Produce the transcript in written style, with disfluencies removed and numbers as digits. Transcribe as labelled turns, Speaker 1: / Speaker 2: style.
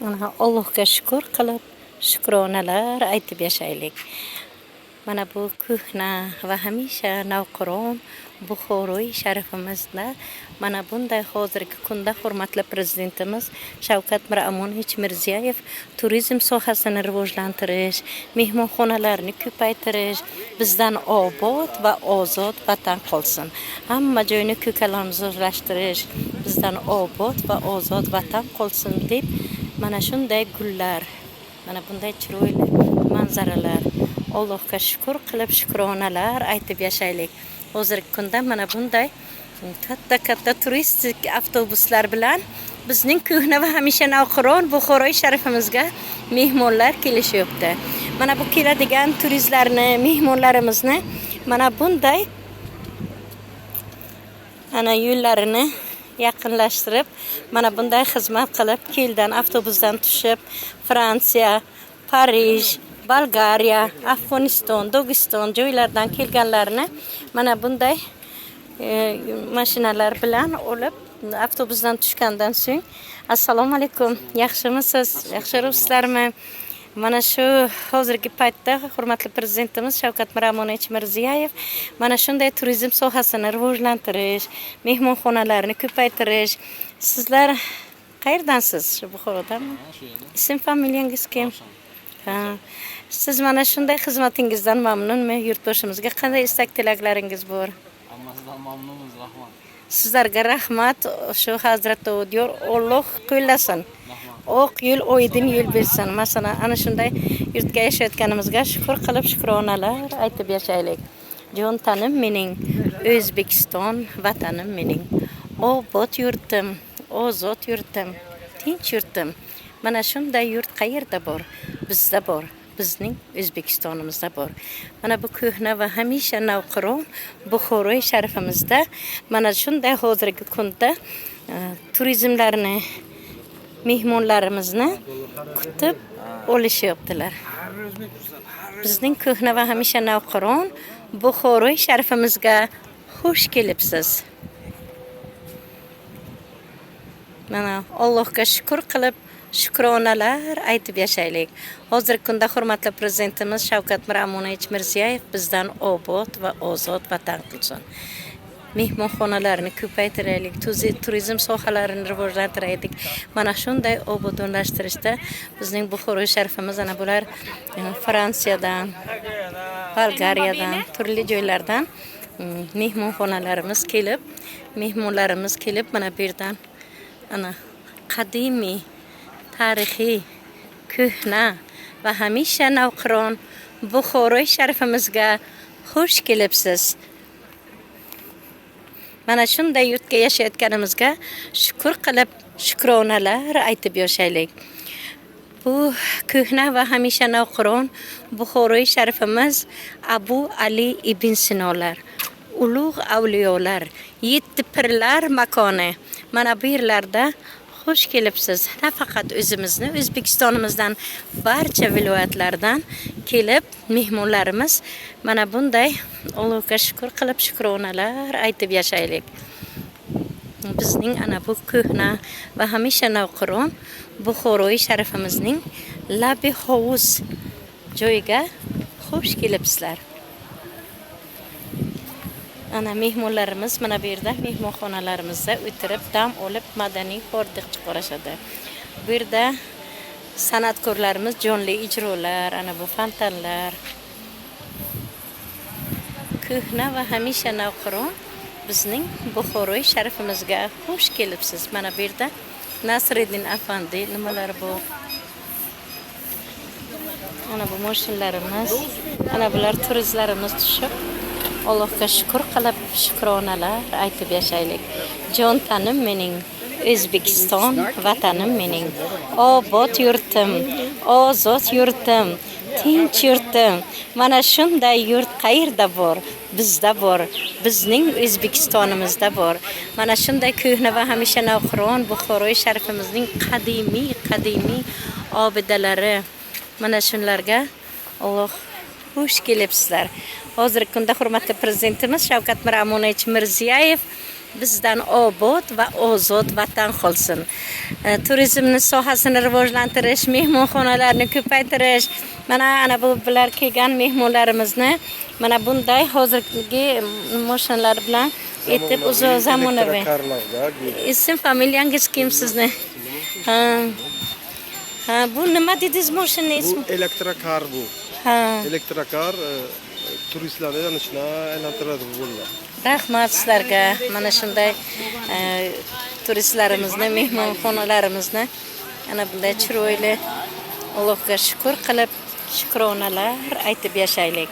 Speaker 1: Mana Allohga shukr qilib, shukronalar aytib yashaylik. Mana bu ko'hna va hamisha navqiron Buxoroy sharifimizda mana bunday hozirgi kunda hurmatli prezidentimiz Shavkat Miromonovich Mirziyoyev turizm sohasini rivojlantirish, mehmonxonalarni ko'paytirish, bizdan obod va ozod vatan qolsin. Hamma joyni ko'kalamzorlashtirish, bizdan obod va ozod vatan qolsin deb mana shunday gullar, mana bunday chiroyli manzaralar, Allohga shukr qilib shukronalar aytib yashaylik. Hozirgi kunda mana bunday katta turistik avtobuslar bilan bizning ko'hna va hamisha navqiron Buxoroy sharifimizga mehmonlar kelishyapti. Mana bu keladigan turistlarni, mehmonlarimizni mana bunday ana yo'llarini yaqinlashtirib, mana bunday xizmat qilib, keldan avtobusdan tushib, Fransiya, Parij, Bolgariya, Afg'oniston, Dog'iston joylardan kelganlarni mana bunday mashinalar bilan olib avtobusdan tushgandan so'ng assalomu alaykum, yaxshimisiz? Yaxshirabsizlarmi? Mana shu hozirgi paytda hurmatli prezidentimiz Shavkat Miromonovich Mirziyoyev mana shunday turizm sohasini rivojlantirish, mehmonxonalarni ko'paytirish. Sizlar qayerdansiz? Shu Buxorodanmi? Ism familiyangiz kim? Ha. Siz mana shunday xizmatingizdan mamnunmi? Yurtboshimizga qanday istak tilaklaringiz bor?
Speaker 2: Hammasidan mamnunmiz, rahmat.
Speaker 1: Sizlarga rahmat. Shu Hazrati diyor, Alloh qo'llasin. Oq yo'l, oydin yo'l bersin. Masalan, ana shunday yurtga yashayotganimizga shukr qilib, shukronalar aytib yashaylik. Jon tanim mening, O'zbekiston vatanim mening. Obod yurtim, ozod yurtim, tinch yurtim. Mana shunday yurt qayerda bor? Bizda bor. Bizning O'zbekistonimizda bor. Mana bu ko'hna va hamisha navqiron Buxoroy sharifimizda mana shunday hozirgi kunda turizmlarni, mehmonlarimizni kutib olishyaptilar. Bizning ko'hna va hamisha navqiron Buxoroy sharifimizga xush kelibsiz. Mana Allohga shukr qilib, shukronalar aytib yashaylik. Hozirgi kunda hurmatli prezidentimiz Shavkat Miromonovich Mirziyoyev bizdan obod va ozod vatan qilsin. Mehmonxonalarni ko'paytiraylik, turizm sohalarini rivojlantiraylik. Mana shunday obodonlashtirishda bizning Buxoroy sharifimiz ana bular Fransiyadan, Bolgariyadan, turli joylardan mehmonlarimiz kelib mana bu yerdan ana qadimiy, tarixiy, ko'hna va hamisha navqiron Buxoroy sharifimizga xush kelibsiz. Mana shunday yurtga yashayotganimizga shukr qilib, shukronalar aytib yashaylik. Bu ko'hna va hamisha navqiron Buxoroy sharifimiz Abu Ali ibn Sinolar, ulug' avliyolar, 7 pirlar makoni. Mana bu yerlarda xush kelibsiz. Nafaqat o'zimizni, O'zbekistonimizdan barcha viloyatlardan kelib mehmonlarimiz mana bunday Allohga shukr qilib, shukronalar aytib yashaylik. Bizning ana bu ko'hna va hamisha navqiron Buxoroy sharifimizning Labi hovuz joyiga xush kelibsizlar. Ana mehmonlarimiz mana bu yerda mehmonxonalarimizda o'tirib dam olib madaniy hordiq chiqarishadi. Bu yerda san'atkorlarimiz jonli ijrolar, ana bu fontanlar. Ko'hna va hamisha navqiron bizning Buxoroy sharifimizga xush kelibsiz. Mana bu yerda Nasriddin Afandi nimalar bor? Ana bu mashinlarimiz, ana bular turistlarimiz tushib Allohga shukr qilib, shukronalar aytib yashaylik. Jon tanim mening, O'zbekiston vatanim mening. Obod yurtim, ozod yurtim, tinch yurtim. Mana shunday yurt qayerda bor? Bizda bor. Bizning O'zbekistonimizda bor. Mana shunday ko'hna va hamisha navqiron Buxoroy sharifimizning qadimiy obidalari. Mana shunlarga Alloh xush kelibsizlar. Hozirgi kunda hurmatli prezidentimiz Shavkat Miromonovich Mirziyoyev bizdan obod va ozod vatan qolsin. Turizmni sohasini rivojlantirish, mehmonxonalarni ko'paytirish, mana ana bu bular kelgan mehmonlarimizni mana bunday hozirgi mashinalar bilan etib uzoq zamonaviy. Ism familiyangiz kim sizni? Ha, bu nima dedingiz mashina ismi?
Speaker 3: Bu elektrokar bu.
Speaker 1: Ha.
Speaker 3: Elektrokar turistlarni yanishni aylantiradi bunlar.
Speaker 1: Rahmat sizlarga. Mana shunday turistlarimizni, mehmonxonalarimizni ana bunday chiroyli Allohga shukr qilib, shukronalar aytib yashaylik.